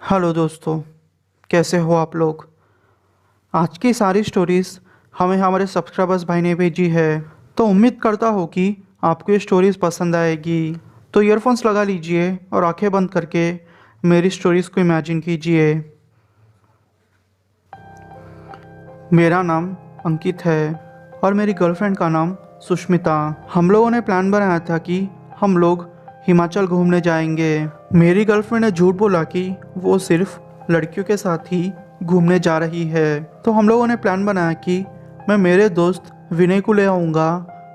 Hello दोस्तों, कैसे हो आप लोग। आज की सारी स्टोरीज़ हमें हमारे सब्सक्राइबर्स भाई ने भेजी है, तो उम्मीद करता हूँ कि आपको ये स्टोरीज़ पसंद आएगी। तो ईयरफोन्स लगा लीजिए और आंखें बंद करके मेरी स्टोरीज़ को इमेजिन कीजिए। मेरा नाम अंकित है और मेरी गर्लफ्रेंड का नाम सुष्मिता। हम लोगों ने प्लान बनाया था कि हम लोग हिमाचल घूमने जाएंगे। मेरी गर्लफ्रेंड ने झूठ बोला कि वो सिर्फ लड़कियों के साथ ही घूमने जा रही है। तो हम लोगों ने प्लान बनाया कि मैं मेरे दोस्त विनय को ले आऊँगा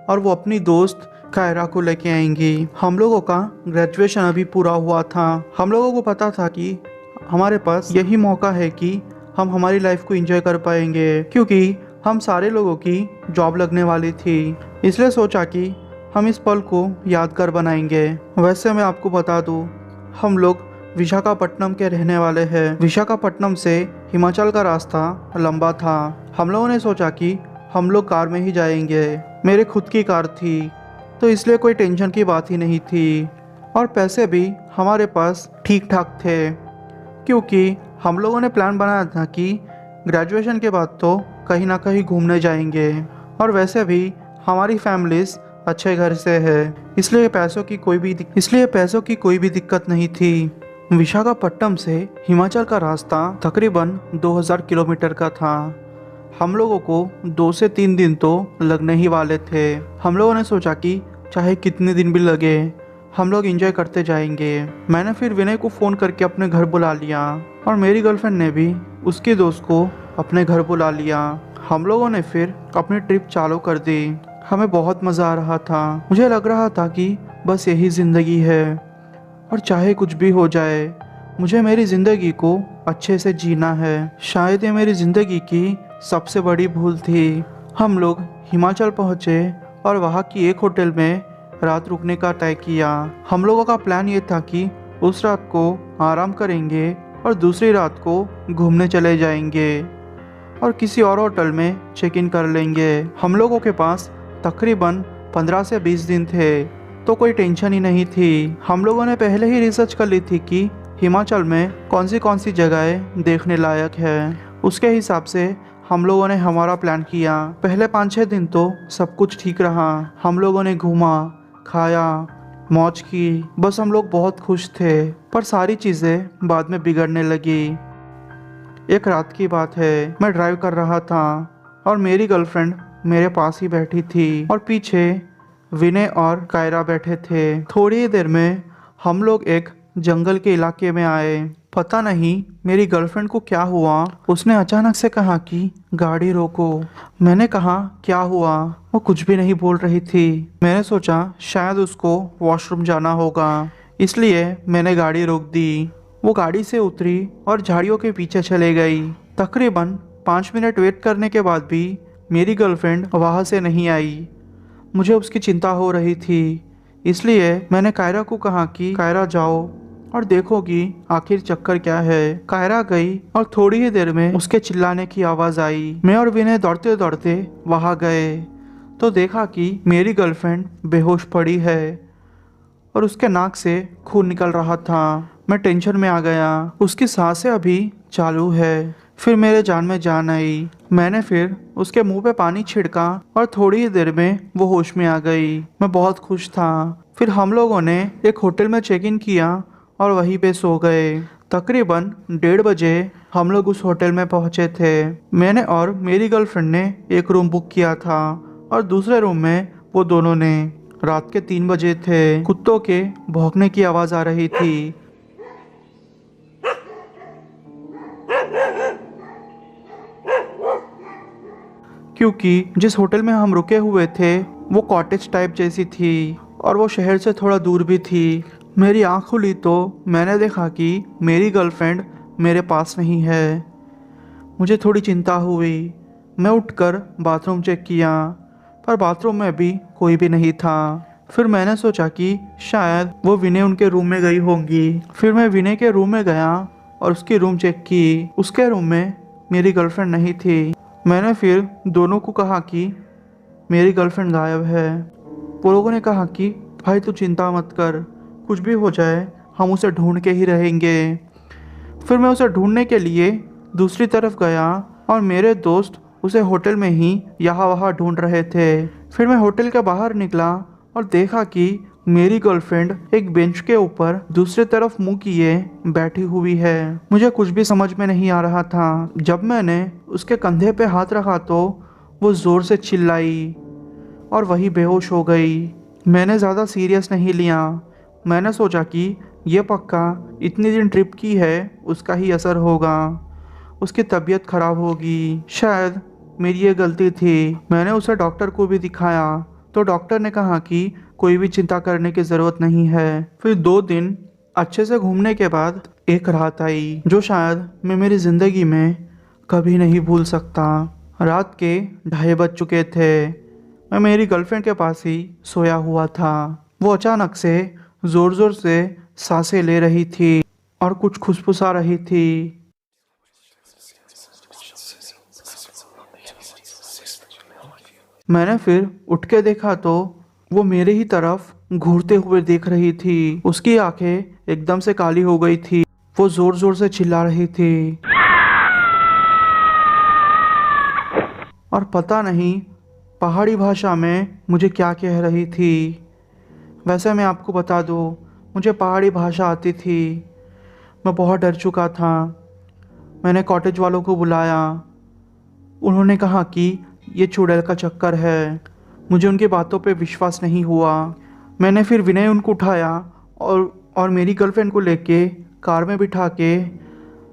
और वो अपनी दोस्त कायरा को लेके आएंगी। हम लोगों का ग्रेजुएशन अभी पूरा हुआ था। हम लोगों को पता था कि हमारे पास यही मौका है कि हम हमारी लाइफ को एंजॉय कर पाएंगे, क्योंकि हम सारे लोगों की जॉब लगने वाली थी। इसलिए सोचा कि हम इस पल को यादगार बनाएंगे। वैसे मैं आपको बता दूं, हम लोग विशाखापट्टनम के रहने वाले हैं। विशाखापट्टनम से हिमाचल का रास्ता लंबा था। हम लोगों ने सोचा कि हम लोग कार में ही जाएंगे। मेरी खुद की कार थी, तो इसलिए कोई टेंशन की बात ही नहीं थी और पैसे भी हमारे पास ठीक ठाक थे, क्योंकि हम लोगों ने प्लान बनाया था कि ग्रेजुएशन के बाद तो कहीं ना कहीं घूमने जाएंगे और वैसे भी हमारी फैमिलीज अच्छे घर से है, इसलिए पैसों की कोई भी दिक्कत नहीं थी। विशाखापट्टनम से हिमाचल का रास्ता तकरीबन 2000 किलोमीटर का था। हम लोगों को 2 से 3 दिन तो लगने ही वाले थे। हम लोगों ने सोचा कि चाहे कितने दिन भी लगे, हम लोग एंजॉय करते जाएंगे। मैंने फिर विनय को फ़ोन करके अपने घर बुला लिया और मेरी गर्लफ्रेंड ने भी उसके दोस्त को अपने घर बुला लिया। हम लोगों ने फिर अपनी ट्रिप चालू कर दी। हमें बहुत मज़ा आ रहा था। मुझे लग रहा था कि बस यही ज़िंदगी है और चाहे कुछ भी हो जाए, मुझे मेरी ज़िंदगी को अच्छे से जीना है। शायद ये मेरी ज़िंदगी की सबसे बड़ी भूल थी। हम लोग हिमाचल पहुँचे और वहाँ की एक होटल में रात रुकने का तय किया। हम लोगों का प्लान ये था कि उस रात को आराम करेंगे और दूसरी रात को घूमने चले जाएंगे और किसी और होटल में चेक इन कर लेंगे। हम लोगों के पास तकरीबन 15 से 20 दिन थे, तो कोई टेंशन ही नहीं थी। हम लोगों ने पहले ही रिसर्च कर ली थी कि हिमाचल में कौन सी जगहें देखने लायक है। उसके हिसाब से हम लोगों ने हमारा प्लान किया। पहले 5-6 दिन तो सब कुछ ठीक रहा। हम लोगों ने घूमा, खाया, मौज की, बस हम लोग बहुत खुश थे। पर सारी चीज़ें बाद में बिगड़ने लगी। एक रात की बात है, मैं ड्राइव कर रहा था और मेरी गर्लफ्रेंड मेरे पास ही बैठी थी और पीछे विनय और कायरा बैठे थे। थोड़ी ही देर में हम लोग एक जंगल के इलाके में आए। पता नहीं मेरी गर्लफ्रेंड को क्या हुआ, उसने अचानक से कहा कि गाड़ी रोको। मैंने कहा क्या हुआ? वो कुछ भी नहीं बोल रही थी। मैंने सोचा शायद उसको वॉशरूम जाना होगा, इसलिए मैंने गाड़ी रोक दी। वो गाड़ी से उतरी और झाड़ियों के पीछे चले गई। तकरीबन 5 मिनट वेट करने के बाद भी मेरी गर्लफ्रेंड वहाँ से नहीं आई। मुझे उसकी चिंता हो रही थी, इसलिए मैंने कायरा को कहा कि कायरा जाओ और देखो कि आखिर चक्कर क्या है। कायरा गई और थोड़ी ही देर में उसके चिल्लाने की आवाज़ आई। मैं और विनय दौड़ते दौड़ते वहाँ गए तो देखा कि मेरी गर्लफ्रेंड बेहोश पड़ी है और उसके नाक से खून निकल रहा था। मैं टेंशन में आ गया। उसकी सांसें अभी चालू है। फिर मेरे जान में जान आई। मैंने फिर उसके मुंह पे पानी छिड़का और थोड़ी ही देर में वो होश में आ गई। मैं बहुत खुश था। फिर हम लोगों ने एक होटल में चेक इन किया और वहीं पे सो गए। तकरीबन 1:30 बजे हम लोग उस होटल में पहुंचे थे। मैंने और मेरी गर्लफ्रेंड ने एक रूम बुक किया था और दूसरे रूम में वो दोनों ने। रात के 3 बजे थे। कुत्तों के भौंकने की आवाज़ आ रही थी। क्योंकि जिस होटल में हम रुके हुए थे वो कॉटेज टाइप जैसी थी और वो शहर से थोड़ा दूर भी थी। मेरी आँख खुली तो मैंने देखा कि मेरी गर्लफ्रेंड मेरे पास नहीं है। मुझे थोड़ी चिंता हुई। मैं उठकर बाथरूम चेक किया, पर बाथरूम में भी कोई भी नहीं था। फिर मैंने सोचा कि शायद वो विनय उनके रूम में गई होंगी। फिर मैं विनय के रूम में गया और उसकी रूम चेक की। उसके रूम में मेरी गर्लफ्रेंड नहीं थी। मैंने फिर दोनों को कहा कि मेरी गर्लफ्रेंड गायब है। वो लोगों ने कहा कि भाई तू चिंता मत कर, कुछ भी हो जाए हम उसे ढूंढ के ही रहेंगे। फिर मैं उसे ढूंढने के लिए दूसरी तरफ गया और मेरे दोस्त उसे होटल में ही यहाँ वहाँ ढूंढ रहे थे। फिर मैं होटल के बाहर निकला और देखा कि मेरी गर्लफ्रेंड एक बेंच के ऊपर दूसरी तरफ मुंह किए बैठी हुई है। मुझे कुछ भी समझ में नहीं आ रहा था। जब मैंने उसके कंधे पे हाथ रखा तो वो जोर से चिल्लाई और वही बेहोश हो गई। मैंने ज़्यादा सीरियस नहीं लिया। मैंने सोचा कि ये पक्का इतनी दिन ट्रिप की है उसका ही असर होगा, उसकी तबीयत खराब होगी, शायद मेरी ये गलती थी। मैंने उसे डॉक्टर को भी दिखाया तो डॉक्टर ने कहा कि कोई भी चिंता करने की ज़रूरत नहीं है। फिर 2 दिन अच्छे से घूमने के बाद एक रात आई जो शायद मैं मेरी ज़िंदगी में कभी नहीं भूल सकता। रात के 2:30 बज चुके थे। मैं मेरी गर्लफ्रेंड के पास ही सोया हुआ था। वो अचानक से ज़ोर ज़ोर से सांसें ले रही थी और कुछ खुसफुसा रही थी। मैंने फिर उठ के देखा तो वो मेरे ही तरफ घूरते हुए देख रही थी। उसकी आंखें एकदम से काली हो गई थी। वो जोर जोर से चिल्ला रही थी और पता नहीं पहाड़ी भाषा में मुझे क्या कह रही थी। वैसे मैं आपको बता दूं, मुझे पहाड़ी भाषा आती थी। मैं बहुत डर चुका था। मैंने कॉटेज वालों को बुलाया। उन्होंने कहा कि ये चुड़ैल का चक्कर है। मुझे उनकी बातों पे विश्वास नहीं हुआ। मैंने फिर विनय उनको उठाया और मेरी गर्लफ्रेंड को लेके कार में बिठा के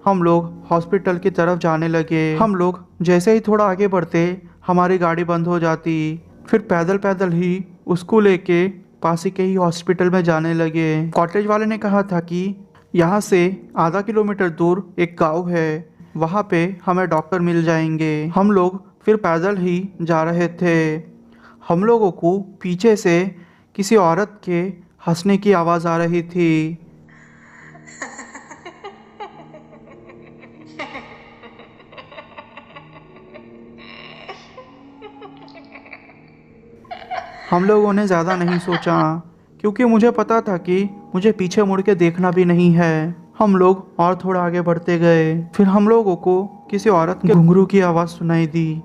हम लोग हॉस्पिटल की तरफ जाने लगे। हम लोग जैसे ही थोड़ा आगे बढ़ते हमारी गाड़ी बंद हो जाती। फिर पैदल पैदल ही उसको लेके पास ही के ही हॉस्पिटल में जाने लगे। कॉटेज वाले ने कहा था कि यहाँ से आधा किलोमीटर दूर एक गाँव है, वहाँ पे हमें डॉक्टर मिल जाएंगे। हम लोग फिर पैदल ही जा रहे थे। हम लोगों को पीछे से किसी औरत के हंसने की आवाज़ आ रही थी। हम लोगों ने ज़्यादा नहीं सोचा क्योंकि मुझे पता था कि मुझे पीछे मुड़ के देखना भी नहीं है। हम लोग और थोड़ा आगे बढ़ते गए। फिर हम लोगों को किसी औरत के घुंघरू की आवाज़ सुनाई दी।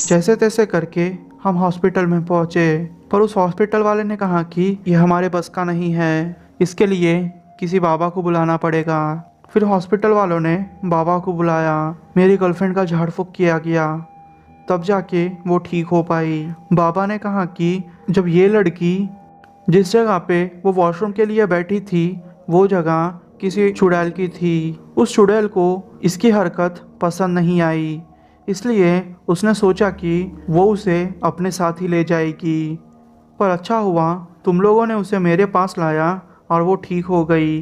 जैसे तैसे करके हम हॉस्पिटल में पहुंचे, पर उस हॉस्पिटल वाले ने कहा कि ये हमारे बस का नहीं है, इसके लिए किसी बाबा को बुलाना पड़ेगा। फिर हॉस्पिटल वालों ने बाबा को बुलाया। मेरी गर्लफ्रेंड का झाड़ फूक किया गया, तब जाके वो ठीक हो पाई। बाबा ने कहा कि जब ये लड़की जिस जगह पे वो वॉशरूम के लिए बैठी थी वो जगह किसी चुड़ैल की थी। उस चुड़ैल को इसकी हरकत पसंद नहीं आई, इसलिए उसने सोचा कि वो उसे अपने साथ ही ले जाएगी। पर अच्छा हुआ तुम लोगों ने उसे मेरे पास लाया और वो ठीक हो गई।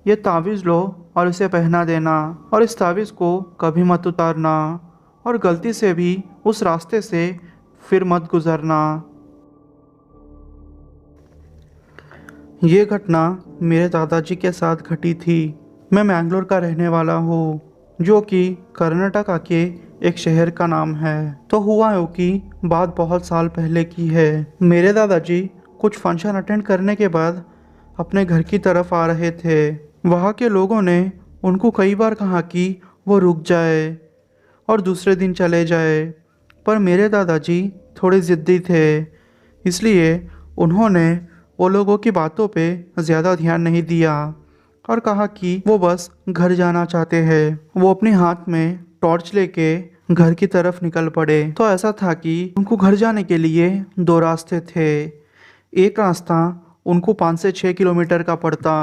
ये तावीज़ लो और इसे पहना देना, और इस तावीज़ को कभी मत उतारना, और गलती से भी उस रास्ते से फिर मत गुजरना। ये घटना मेरे दादाजी के साथ घटी थी। मैं मैंगलोर का रहने वाला हूँ, जो कि कर्नाटका के एक शहर का नाम है। तो हुआ यूँ कि बात बहुत साल पहले की है। मेरे दादाजी कुछ फंक्शन अटेंड करने के बाद अपने घर की तरफ आ रहे थे। वहाँ के लोगों ने उनको कई बार कहा कि वो रुक जाए और दूसरे दिन चले जाए, पर मेरे दादाजी थोड़े ज़िद्दी थे, इसलिए उन्होंने वो लोगों की बातों पे ज़्यादा ध्यान नहीं दिया और कहा कि वो बस घर जाना चाहते हैं। वो अपने हाथ में टॉर्च लेके घर की तरफ निकल पड़े। तो ऐसा था कि उनको घर जाने के लिए 2 रास्ते थे। एक रास्ता उनको 5 से 6 किलोमीटर का पड़ता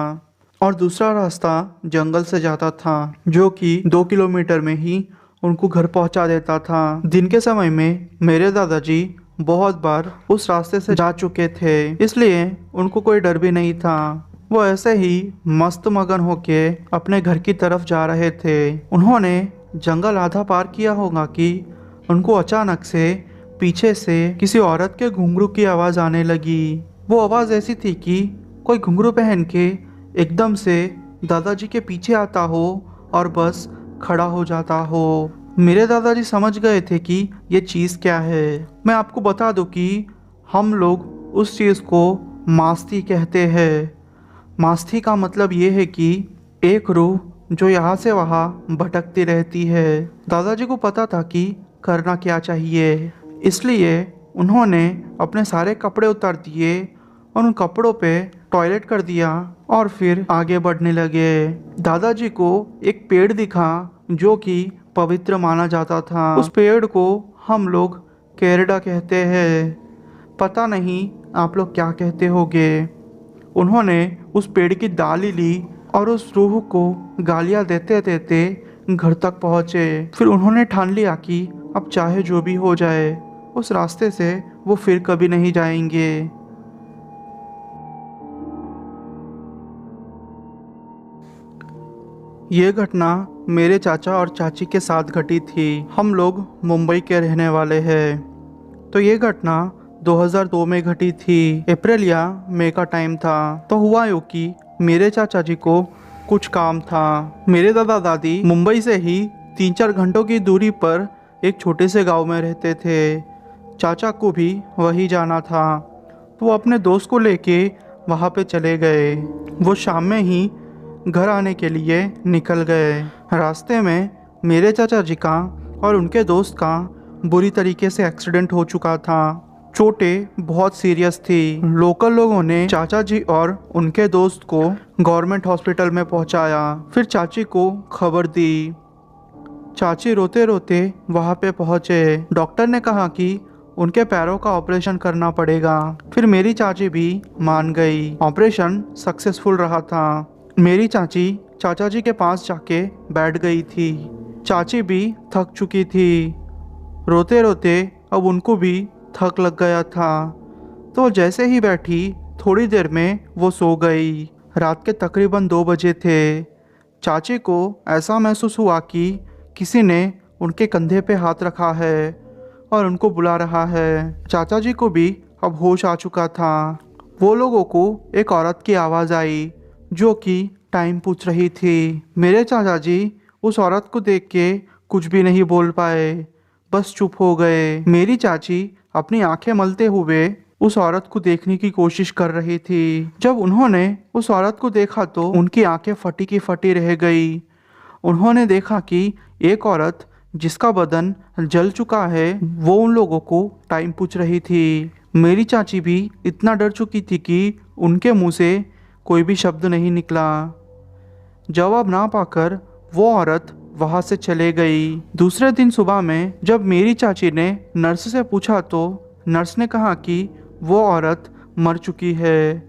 और दूसरा रास्ता जंगल से जाता था, जो कि 2 किलोमीटर में ही उनको घर पहुंचा देता था। दिन के समय में मेरे दादाजी बहुत बार उस रास्ते से जा चुके थे, इसलिए उनको कोई डर भी नहीं था। वो ऐसे ही मस्त मगन होके अपने घर की तरफ जा रहे थे। उन्होंने जंगल आधा पार किया होगा कि उनको अचानक से पीछे से किसी औरत के घुंघरू की आवाज़ आने लगी। वो आवाज़ ऐसी थी कि कोई घुंघरू पहन के एकदम से दादाजी के पीछे आता हो और बस खड़ा हो जाता हो। मेरे दादाजी समझ गए थे कि ये चीज़ क्या है। मैं आपको बता दूं कि हम लोग उस चीज़ को मास्ती कहते हैं। मास्ती का मतलब ये है कि एक रूह जो यहाँ से वहाँ भटकती रहती है। दादाजी को पता था कि करना क्या चाहिए, इसलिए उन्होंने अपने सारे कपड़े उतार दिए और उन कपड़ों पे टॉयलेट कर दिया और फिर आगे बढ़ने लगे। दादाजी को एक पेड़ दिखा जो कि पवित्र माना जाता था। उस पेड़ को हम लोग केरडा कहते हैं। पता नहीं आप लोग क्या कहते होगे। उन्होंने उस पेड़ की डाली ली और उस रूह को गालियां देते देते घर तक पहुंचे। फिर उन्होंने ठान लिया कि अब चाहे जो भी हो जाए उस रास्ते से वो फिर कभी नहीं जाएंगे। ये घटना मेरे चाचा और चाची के साथ घटी थी। हम लोग मुंबई के रहने वाले हैं। तो ये घटना 2002 में घटी थी। अप्रैल या मई का टाइम था। तो हुआ यूँ कि मेरे चाचा जी को कुछ काम था। मेरे दादा दादी मुंबई से ही 3-4 घंटों की दूरी पर एक छोटे से गांव में रहते थे। चाचा को भी वही जाना था। तो वो अपने दोस्त को लेके वहाँ पे चले गए। वो शाम में ही घर आने के लिए निकल गए। रास्ते में मेरे चाचा जी का और उनके दोस्त का बुरी तरीके से एक्सीडेंट हो चुका था। चोटें बहुत सीरियस थी। लोकल लोगों ने चाचा जी और उनके दोस्त को गवर्नमेंट हॉस्पिटल में पहुंचाया। फिर चाची को खबर दी। चाची रोते रोते वहां पे पहुंचे। डॉक्टर ने कहा कि उनके पैरों का ऑपरेशन करना पड़ेगा। फिर मेरी चाची भी मान गई। ऑपरेशन सक्सेसफुल रहा था। मेरी चाची चाचा जी के पास जाके बैठ गई थी। चाची भी थक चुकी थी। रोते रोते अब उनको भी थक लग गया था। तो जैसे ही बैठी थोड़ी देर में वो सो गई। रात के तकरीबन 2 बजे थे। चाची को ऐसा महसूस हुआ कि किसी ने उनके कंधे पे हाथ रखा है और उनको बुला रहा है। चाचा जी को भी अब होश आ चुका था। वो लोगों को एक औरत की आवाज़ आई जो कि टाइम पूछ रही थी। मेरे चाचा जी उस औरत को देख के कुछ भी नहीं बोल पाए, बस चुप हो गए। मेरी चाची अपनी आंखें मलते हुए उस औरत को देखने की कोशिश कर रही थी। जब उन्होंने उस औरत को देखा तो उनकी आंखें फटी की फटी रह गई। उन्होंने देखा कि एक औरत जिसका बदन जल चुका है वो उन लोगों को टाइम पूछ रही थी। मेरी चाची भी इतना डर चुकी थी कि उनके मुंह से कोई भी शब्द नहीं निकला। जवाब ना पाकर वो औरत वहाँ से चले गई। दूसरे दिन सुबह में जब मेरी चाची ने नर्स से पूछा तो नर्स ने कहा कि वो औरत मर चुकी है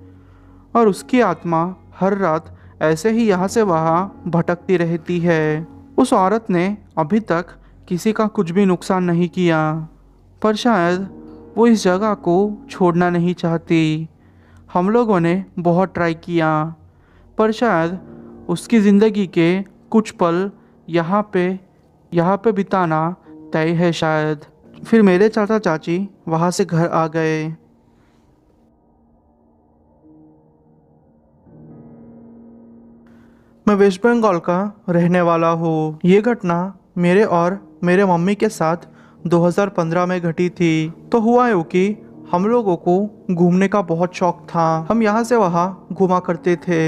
और उसकी आत्मा हर रात ऐसे ही यहाँ से वहाँ भटकती रहती है। उस औरत ने अभी तक किसी का कुछ भी नुकसान नहीं किया, पर शायद वो इस जगह को छोड़ना नहीं चाहती। हम लोगों ने बहुत ट्राई किया, पर शायद उसकी ज़िंदगी के कुछ पल यहाँ पे बिताना तय है शायद। फिर मेरे चाचा चाची वहाँ से घर आ गए। मैं वेस्ट बंगाल का रहने वाला हूँ। ये घटना मेरे और मेरे मम्मी के साथ 2015 में घटी थी। तो हुआ यूँ कि हम लोगों को घूमने का बहुत शौक था। हम यहाँ से वहाँ घूमा करते थे।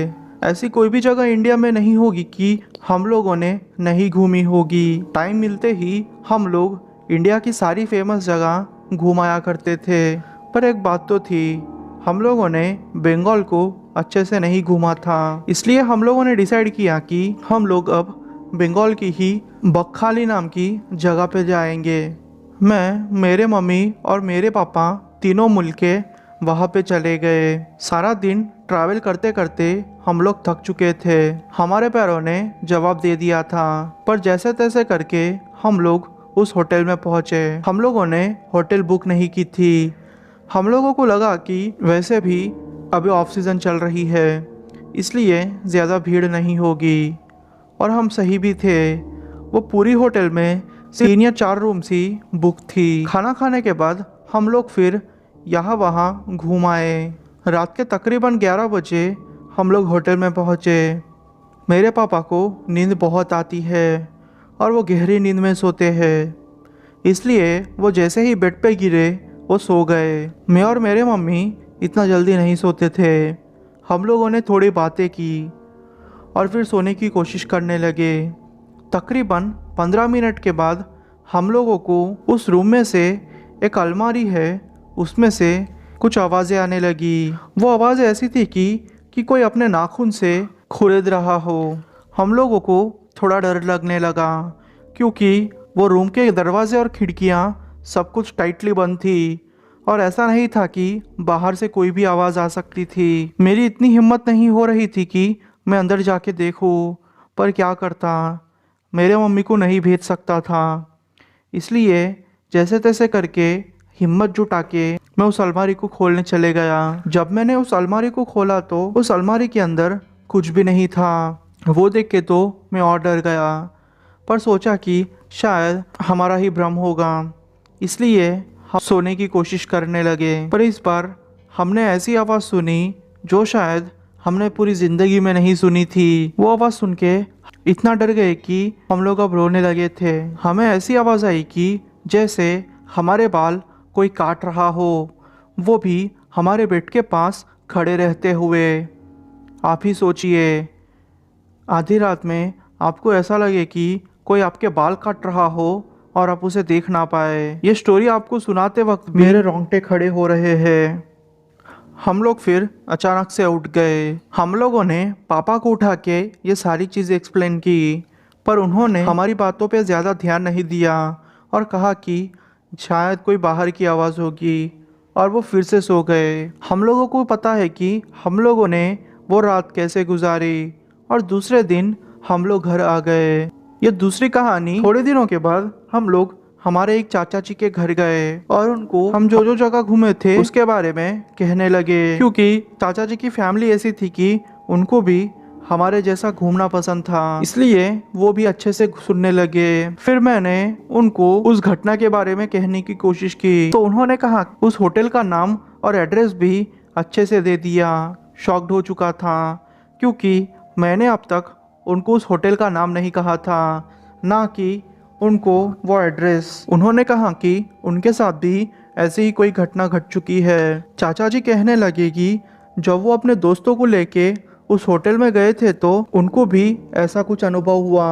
ऐसी कोई भी जगह इंडिया में नहीं होगी कि हम लोगों ने नहीं घूमी होगी। टाइम मिलते ही हम लोग इंडिया की सारी फेमस जगह घुमाया करते थे। पर एक बात तो थी, हम लोगों ने बंगाल को अच्छे से नहीं घूमा था। इसलिए हम लोगों ने डिसाइड किया कि हम लोग अब बंगाल की ही बकखाली नाम की जगह पे जाएंगे। मैं, मेरे मम्मी और मेरे पापा तीनों मिलके वहाँ पे चले गए। सारा दिन ट्रैवल करते करते हम लोग थक चुके थे। हमारे पैरों ने जवाब दे दिया था, पर जैसे तैसे करके हम लोग उस होटल में पहुँचे। हम लोगों ने होटल बुक नहीं की थी। हम लोगों को लगा कि वैसे भी अभी ऑफ सीज़न चल रही है, इसलिए ज़्यादा भीड़ नहीं होगी। और हम सही भी थे। वो पूरी होटल में 3 या 4 रूम्स ही बुक थी। खाना खाने के बाद हम लोग फिर यहाँ वहाँ घूम आए। रात के तकरीबन 11 बजे हम लोग होटल में पहुँचे। मेरे पापा को नींद बहुत आती है और वो गहरी नींद में सोते हैं, इसलिए वो जैसे ही बेड पे गिरे वो सो गए। मैं और मेरे मम्मी इतना जल्दी नहीं सोते थे। हम लोगों ने थोड़ी बातें की और फिर सोने की कोशिश करने लगे। तकरीबन 15 मिनट के बाद हम लोगों को उस रूम में से एक अलमारी है, उसमें से कुछ आवाज़ें आने लगी। वो आवाज़ें ऐसी थी कि कोई अपने नाखून से खुरेद रहा हो। हम लोगों को थोड़ा डर लगने लगा क्योंकि वो रूम के दरवाजे और खिड़कियाँ सब कुछ टाइटली बंद थी और ऐसा नहीं था कि बाहर से कोई भी आवाज़ आ सकती थी। मेरी इतनी हिम्मत नहीं हो रही थी कि मैं अंदर जाके देखूं, पर क्या करता, मेरे मम्मी को नहीं भेज सकता था। इसलिए जैसे तैसे करके हिम्मत जुटा के मैं उस अलमारी को खोलने चले गया। जब मैंने उस अलमारी को खोला तो उस अलमारी के अंदर कुछ भी नहीं था। वो देख के तो मैं और डर गया, पर सोचा कि शायद हमारा ही भ्रम होगा, इसलिए हम सोने की कोशिश करने लगे। पर इस बार हमने ऐसी आवाज़ सुनी जो शायद हमने पूरी ज़िंदगी में नहीं सुनी थी। वो आवाज़ सुन के इतना डर गए कि हम लोग अब रोने लगे थे। हमें ऐसी आवाज़ आई कि जैसे हमारे बाल कोई काट रहा हो, वो भी हमारे बेड के पास खड़े रहते हुए। आप ही सोचिए, आधी रात में आपको ऐसा लगे कि कोई आपके बाल काट रहा हो और आप उसे देख ना पाए। ये स्टोरी आपको सुनाते वक्त मेरे रोंगटे खड़े हो रहे हैं। हम लोग फिर अचानक से उठ गए। हम लोगों ने पापा को उठा के ये सारी चीज़ें एक्सप्लेन की, पर उन्होंने हमारी बातों पे ज़्यादा ध्यान नहीं दिया और कहा कि शायद कोई बाहर की आवाज़ होगी, और वो फिर से सो गए। हम लोगों को पता है कि हम लोगों ने वो रात कैसे गुजारी, और दूसरे दिन हम लोग घर आ गए। ये दूसरी कहानी। थोड़े दिनों के बाद हम लोग हमारे एक चाचा जी के घर गए और उनको हम जो जो जगह घूमे थे उसके बारे में कहने लगे, क्योंकि चाचा जी की फैमिली ऐसी थी कि उनको भी हमारे जैसा घूमना पसंद था, इसलिए वो भी अच्छे से सुनने लगे। फिर मैंने उनको उस घटना के बारे में कहने की कोशिश की तो उन्होंने कहा उस होटल का नाम और एड्रेस भी अच्छे से दे दिया। शॉक्ड हो चुका था क्योंकि मैंने अब तक उनको उस होटल का नाम नहीं कहा था, ना कि उनको वो एड्रेस। उन्होंने कहा कि उनके साथ भी ऐसी ही कोई घटना घट चुकी है। चाचा जी कहने लगे कि जब वो अपने दोस्तों को लेके उस होटल में गए थे तो उनको भी ऐसा कुछ अनुभव हुआ।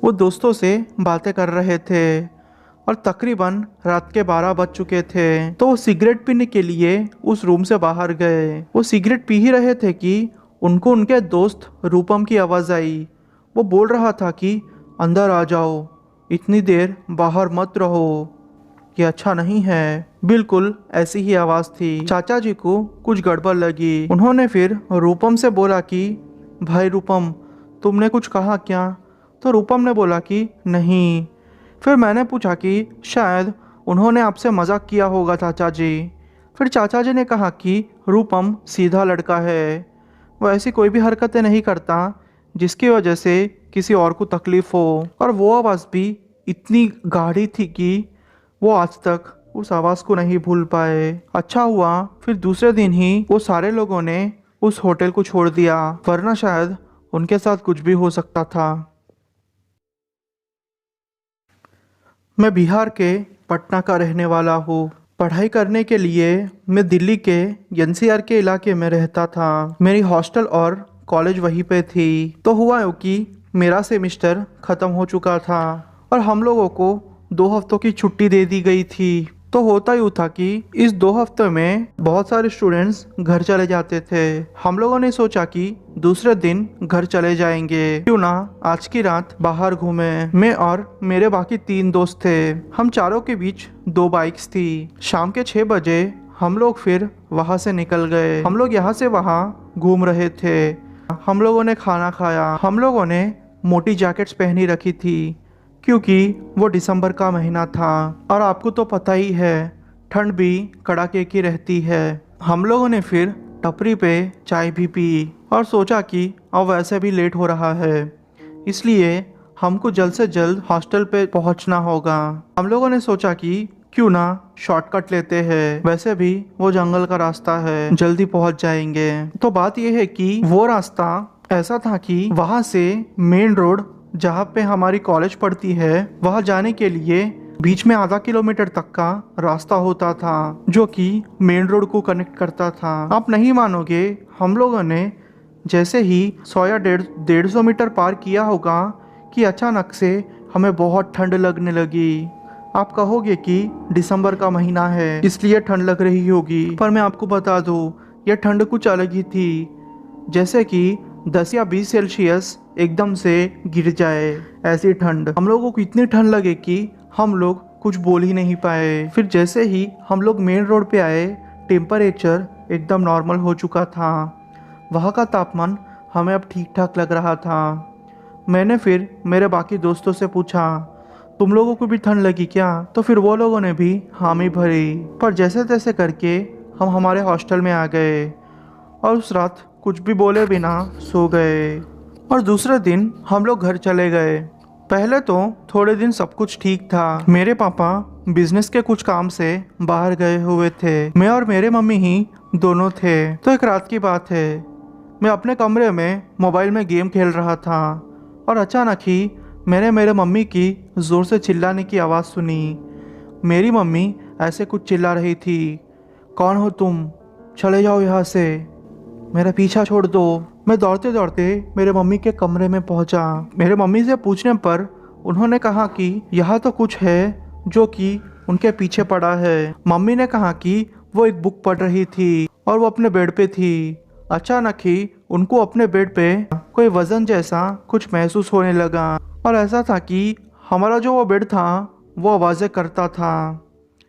वो दोस्तों से बातें कर रहे थे और तकरीबन रात के 12 बज चुके थे, तो वो सिगरेट पीने के लिए उस रूम से बाहर गए। वो सिगरेट पी ही रहे थे कि उनको उनके दोस्त रूपम की आवाज़ आई। वो बोल रहा था कि अंदर आ जाओ, इतनी देर बाहर मत रहो, ये अच्छा नहीं है। बिल्कुल ऐसी ही आवाज़ थी। चाचा जी को कुछ गड़बड़ लगी। उन्होंने फिर रूपम से बोला कि भाई रूपम, तुमने कुछ कहा क्या? तो रूपम ने बोला कि नहीं। फिर मैंने पूछा कि शायद उन्होंने आपसे मजाक किया होगा चाचा जी। फिर चाचा जी ने कहा कि रूपम सीधा लड़का है, वो ऐसी कोई भी हरकतें नहीं करता जिसकी वजह से किसी और को तकलीफ हो। और वो आवाज़ भी इतनी गाढ़ी थी कि वो आज तक उस आवाज़ को नहीं भूल पाए। अच्छा हुआ फिर दूसरे दिन ही वो सारे लोगों ने उस होटल को छोड़ दिया, वरना शायद उनके साथ कुछ भी हो सकता था। मैं बिहार के पटना का रहने वाला हूँ। पढ़ाई करने के लिए मैं दिल्ली के एनसीआर के इलाके में रहता था। मेरी हॉस्टल और कॉलेज वहीं पे थी। तो हुआ यूँ कि मेरा सेमिस्टर ख़त्म हो चुका था और हम लोगों को 2 हफ्तों की छुट्टी दे दी गई थी। तो होता यूँ था कि इस 2 हफ्ते में बहुत सारे स्टूडेंट्स घर चले जाते थे। हम लोगों ने सोचा कि दूसरे दिन घर चले जाएंगे, क्यों ना आज की रात बाहर घूमे। मैं और मेरे बाकी 3 दोस्त थे। हम चारों के बीच 2 बाइक्स थी। शाम के 6 बजे हम लोग फिर वहाँ से निकल गए। हम लोग यहाँ से वहाँ घूम रहे थे। हम लोगों ने खाना खाया। हम लोगों ने मोटी जैकेट्स पहनी रखी थी क्योंकि वो दिसंबर का महीना था और आपको तो पता ही है ठंड भी कड़ाके की रहती है। हम लोगों ने फिर टपरी पे चाय भी पी और सोचा कि अब वैसे भी लेट हो रहा है, इसलिए हमको जल्द से जल्द हॉस्टल पे पहुंचना होगा। हम लोगों ने सोचा कि क्यों ना शॉर्टकट लेते हैं, वैसे भी वो जंगल का रास्ता है, जल्दी पहुंच जाएंगे। तो बात यह है कि वो रास्ता ऐसा था कि वहाँ से मेन रोड जहाँ पे हमारी कॉलेज पड़ती है वहाँ जाने के लिए बीच में आधा किलोमीटर तक का रास्ता होता था जो कि मेन रोड को कनेक्ट करता था। आप नहीं मानोगे, हम लोगों ने जैसे ही 100 या 150 मीटर पार किया होगा कि अचानक से हमें बहुत ठंड लगने लगी। आप कहोगे कि दिसंबर का महीना है इसलिए ठंड लग रही होगी, पर मैं आपको बता दूं यह ठंड कुछ अलग ही थी, जैसे कि 10 या 20 सेल्सियस एकदम से गिर जाए। ऐसी ठंड, हम लोगों को इतनी ठंड लगे कि हम लोग कुछ बोल ही नहीं पाए। फिर जैसे ही हम लोग मेन रोड पे आए, टेम्परेचर एकदम नॉर्मल हो चुका था। वहाँ का तापमान हमें अब ठीक ठाक लग रहा था। मैंने फिर मेरे बाकी दोस्तों से पूछा, तुम लोगों को भी ठंड लगी क्या? तो फिर वो लोगों ने भी हामी भरी। पर जैसे तैसे करके हम हमारे हॉस्टल में आ गए और उस रात कुछ भी बोले बिना सो गए। और दूसरे दिन हम लोग घर चले गए। पहले तो थोड़े दिन सब कुछ ठीक था। मेरे पापा बिजनेस के कुछ काम से बाहर गए हुए थे, मैं और मेरे मम्मी ही दोनों थे। तो एक रात की बात है, मैं अपने कमरे में मोबाइल में गेम खेल रहा था और अचानक ही मैंने मेरे मम्मी की ज़ोर से चिल्लाने की आवाज़ सुनी। मेरी मम्मी ऐसे कुछ चिल्ला रही थी, कौन हो तुम, चले जाओ यहाँ से, मेरा पीछा छोड़ दो। मैं दौड़ते दौड़ते मेरे मम्मी के कमरे में पहुंचा। मेरे मम्मी से पूछने पर उन्होंने कहा कि यहाँ तो कुछ है जो कि उनके पीछे पड़ा है। मम्मी ने कहा कि वो एक बुक पढ़ रही थी और वो अपने बेड पे थी। अचानक ही उनको अपने बेड पे कोई वजन जैसा कुछ महसूस होने लगा और ऐसा था कि हमारा जो वो बेड था वो आवाज़ें करता था,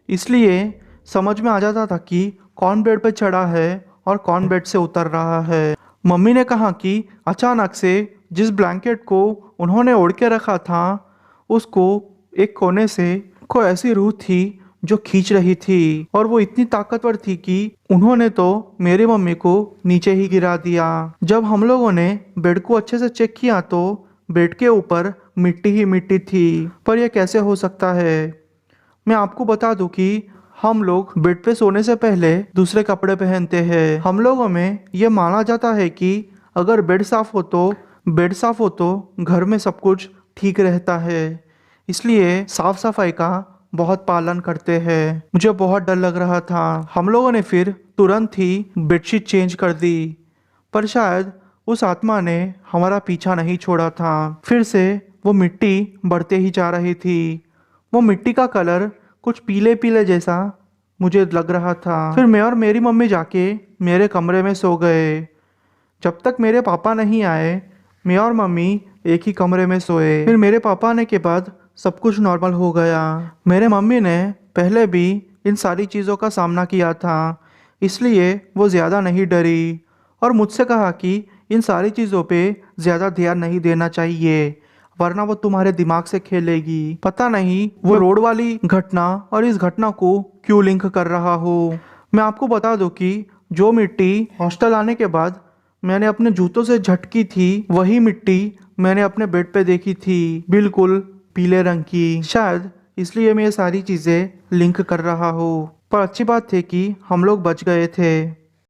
इसलिए समझ में आ जाता था कि कौन बेड पे चढ़ा है और कौन बेड से उतर रहा है। मम्मी ने कहा कि अचानक से जिस ब्लैंकेट को उन्होंने ओढ़ के रखा था उसको एक कोने से कोई ऐसी रूह थी जो खींच रही थी और वो इतनी ताकतवर थी कि उन्होंने तो मेरी मम्मी को नीचे ही गिरा दिया। जब हम लोगों ने बेड को अच्छे से चेक किया तो बेड के ऊपर मिट्टी ही मिट्टी थी। पर यह कैसे हो सकता है? मैं आपको बता दूं कि हम लोग बेड पे सोने से पहले दूसरे कपड़े पहनते हैं। हम लोगों में यह माना जाता है कि अगर बेड साफ हो तो घर में सब कुछ ठीक रहता है, इसलिए साफ सफाई का बहुत पालन करते हैं। मुझे बहुत डर लग रहा था। हम लोगों ने फिर तुरंत ही बेडशीट चेंज कर दी, पर शायद उस आत्मा ने हमारा पीछा नहीं छोड़ा था। फिर से वो मिट्टी बढ़ते ही जा रही थी। वो मिट्टी का कलर कुछ पीले पीले जैसा मुझे लग रहा था। फिर मैं और मेरी मम्मी जाके मेरे कमरे में सो गए। जब तक मेरे पापा नहीं आए, मैं और मम्मी एक ही कमरे में सोए। फिर मेरे पापा आने के बाद सब कुछ नॉर्मल हो गया। मेरे मम्मी ने पहले भी इन सारी चीज़ों का सामना किया था, इसलिए वो ज़्यादा नहीं डरी और मुझसे कहा कि इन सारी चीज़ों पे ज़्यादा ध्यान नहीं देना चाहिए, वरना वो तुम्हारे दिमाग से खेलेगी। पता नहीं वो रोड वाली घटना और इस घटना को क्यों लिंक कर रहा हो। मैं आपको बता दूं कि जो मिट्टी हॉस्टल आने के बाद मैंने अपने जूतों से झटकी थी, वही मिट्टी मैंने अपने बेड पे देखी थी, बिल्कुल पीले रंग की। शायद इसलिए मैं ये सारी चीज़ें लिंक कर रहा हूँ। पर अच्छी बात थी कि हम लोग बच गए थे।